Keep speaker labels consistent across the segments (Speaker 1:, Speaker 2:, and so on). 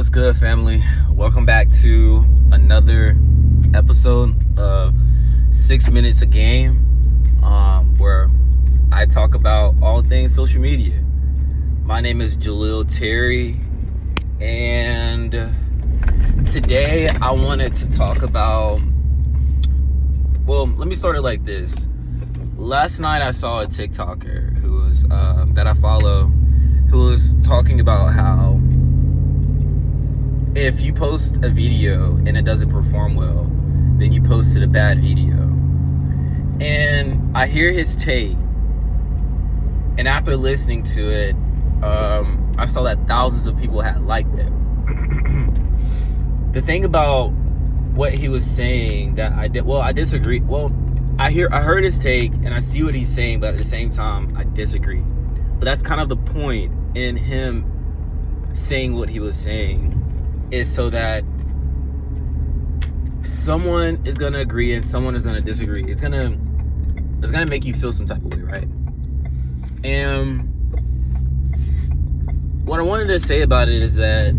Speaker 1: What's good, family? Welcome back to another episode of 6 Minutes a Game, where I talk about all things social media. My name is Jalil Terry, and today I wanted to talk about, well, let me start it like this. Last night I saw a TikToker who was that I follow, who was talking about how if you post a video and it doesn't perform well, then you posted a bad video. And I hear his take, and after listening to it, I saw that thousands of people had liked it. The thing about what he was saying that I disagree. Well, I heard his take and I see what he's saying, but at the same time, I disagree. But that's kind of the point in him saying what he was saying, is so that someone is gonna agree and someone is gonna disagree. It's gonna make you feel some type of way, right? And what I wanted to say about it is that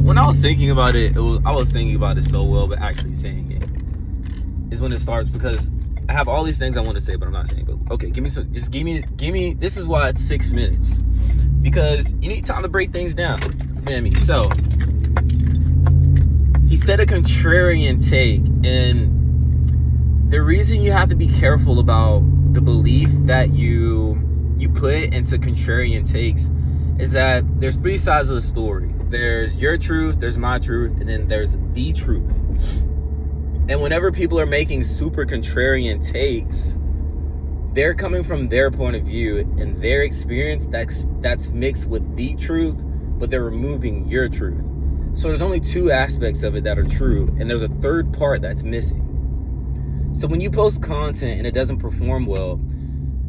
Speaker 1: when I was thinking about it, I was thinking about it so well, but actually saying it is when it starts, because I have all these things I want to say, but I'm not saying. But okay, give me. This is why it's 6 minutes, because you need time to break things down. Feel me? So he said a contrarian take, and the reason you have to be careful about the belief that you put into contrarian takes is that there's three sides of the story. There's your truth, there's my truth, and then there's the truth. And whenever people are making super contrarian takes, they're coming from their point of view and their experience that's mixed with the truth, but they're removing your truth. So there's only two aspects of it that are true, and there's a third part that's missing. So when you post content and it doesn't perform well,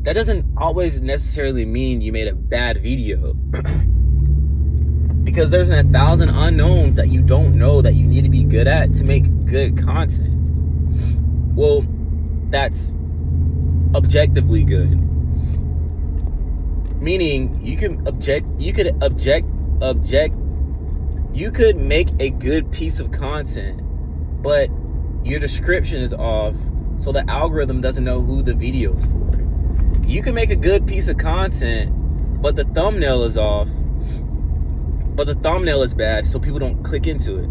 Speaker 1: that doesn't always necessarily mean you made a bad video. Because there's 1,000 unknowns that you don't know that you need to be good at to make good content. Well, that's objectively good. Meaning you could make a good piece of content, but your description is off, so the algorithm doesn't know who the video is for. You can make a good piece of content, but the thumbnail is off, but the thumbnail is bad, so people don't click into it.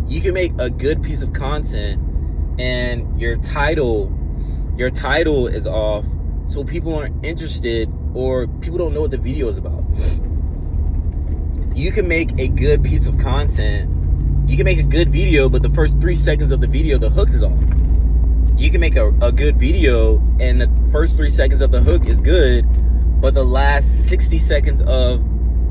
Speaker 1: You can make a good piece of content and your title is off, so people aren't interested, or people don't know what the video is about. You can make a good piece of content. You can make a good video, but the first 3 seconds of the video, the hook is off. You can make a good video and the first 3 seconds of the hook is good, but the last 60 seconds of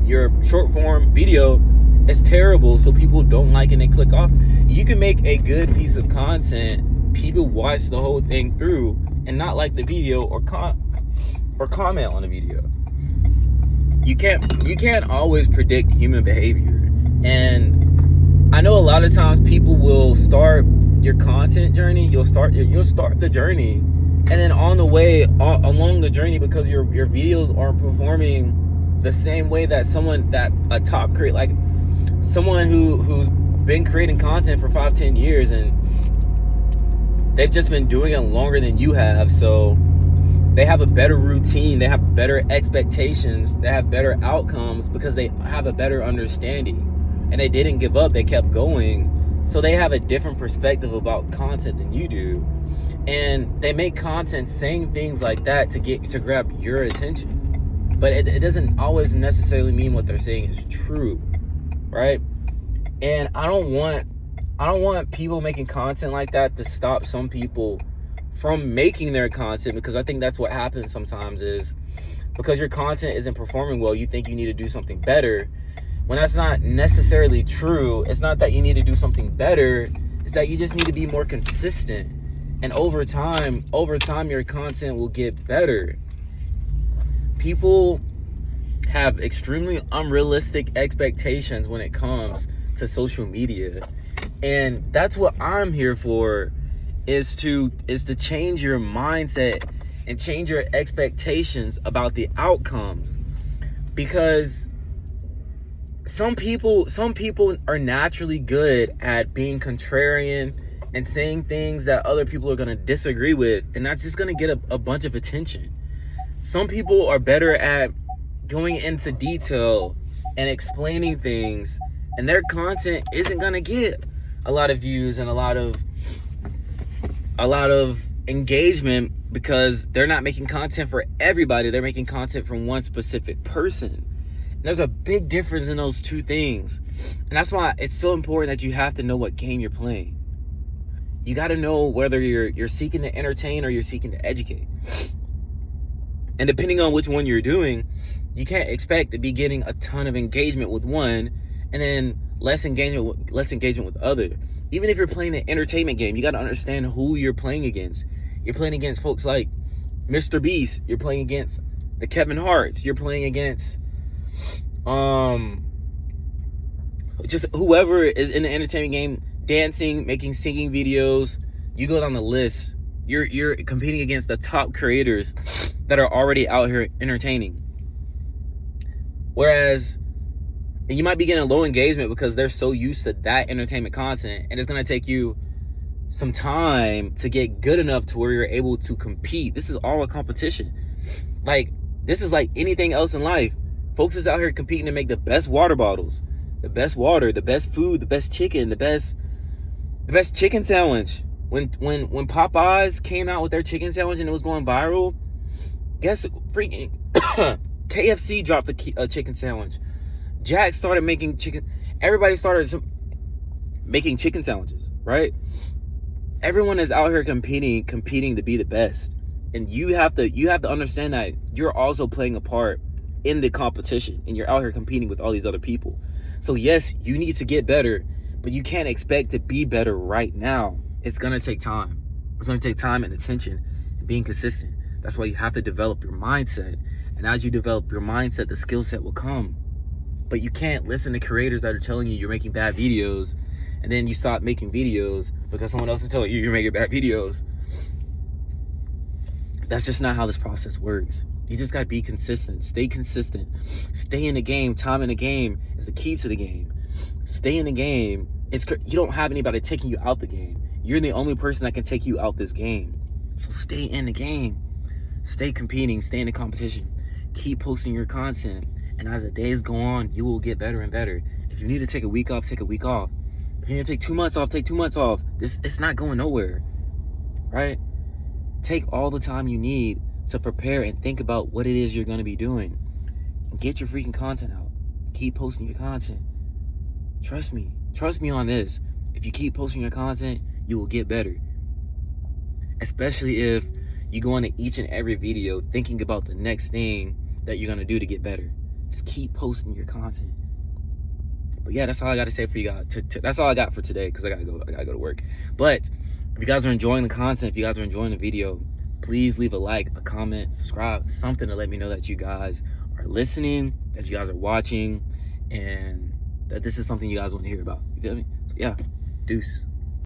Speaker 1: your short form video is terrible, so people don't like it and they click off. You can make a good piece of content, people watch the whole thing through and not like the video or comment on the video. You can't always predict human behavior. And I know a lot of times people will start your content journey, you'll start the journey, and then on the way along the journey, because your videos aren't performing the same way that a top creator, like someone who's been creating content for 5-10 years, and they've just been doing it longer than you have, so they have a better routine, they have better expectations, they have better outcomes because they have a better understanding, and they didn't give up, they kept going. So they have a different perspective about content than you do, and they make content saying things like that to grab your attention. But it doesn't always necessarily mean what they're saying is true, right? And I don't want people making content like that to stop some people from making their content, because I think that's what happens sometimes, is because your content isn't performing well, you think you need to do something better, when that's not necessarily true. It's not that you need to do something better, it's that you just need to be more consistent, and over time your content will get better. People have extremely unrealistic expectations when it comes to social media, and that's what I'm here for, is to change your mindset and change your expectations about the outcomes. Because some people are naturally good at being contrarian and saying things that other people are going to disagree with, and that's just going to get a bunch of attention. Some people are better at going into detail and explaining things, and their content isn't going to get a lot of views and a lot of engagement, because they're not making content for everybody. They're making content from one specific person. And there's a big difference in those two things. And that's why it's so important that you have to know what game you're playing. You got to know whether you're seeking to entertain or you're seeking to educate. And depending on which one you're doing, you can't expect to be getting a ton of engagement with one and then less engagement with other. Even if you're playing an entertainment game, you got to understand who you're playing against. You're playing against folks like Mr. Beast. You're playing against the Kevin Harts. You're playing against just whoever is in the entertainment game, dancing, making singing videos. You go down the list. You're competing against the top creators that are already out here entertaining. Whereas you might be getting low engagement because they're so used to that entertainment content, and it's going to take you some time to get good enough to where you're able to compete. This is all a competition. Like, this is like anything else in life. Folks is out here competing to make the best water bottles, the best water, the best food, the best chicken, the best chicken sandwich. When Popeyes came out with their chicken sandwich and it was going viral, guess freaking KFC dropped a chicken sandwich. Jack started making chicken. Everybody started making chicken sandwiches, right? Everyone is out here competing to be the best. And you have to understand that you're also playing a part in the competition, and you're out here competing with all these other people. So yes, you need to get better, but you can't expect to be better right now. It's gonna take time. It's gonna take time and attention and being consistent. That's why you have to develop your mindset. And as you develop your mindset, the skill set will come. But you can't listen to creators that are telling you you're making bad videos, and then you stop making videos because someone else is telling you you're making bad videos. That's just not how this process works. You just gotta be consistent. Stay consistent. Stay in the game. Time in the game is the key to the game. Stay in the game. You don't have anybody taking you out the game. You're the only person that can take you out this game. So stay in the game. Stay competing. Stay in the competition. Keep posting your content. And as the days go on, you will get better and better. If you need to take a week off, take a week off. If you need to take 2 months off, take 2 months off. It's not going nowhere, right? Take all the time you need to prepare and think about what it is you're going to be doing. And get your freaking content out. Keep posting your content. Trust me on this. If you keep posting your content, you will get better. Especially if you go into each and every video thinking about the next thing that you're going to do to get better. Just keep posting your content. But yeah, that's all I got to say for you guys. That's all I got for today, because I gotta go to work. But if you guys are enjoying the content, if you guys are enjoying the video, please leave a like, a comment, subscribe, something to let me know that you guys are listening, that you guys are watching, and that this is something you guys want to hear about. You feel me? So yeah, deuce.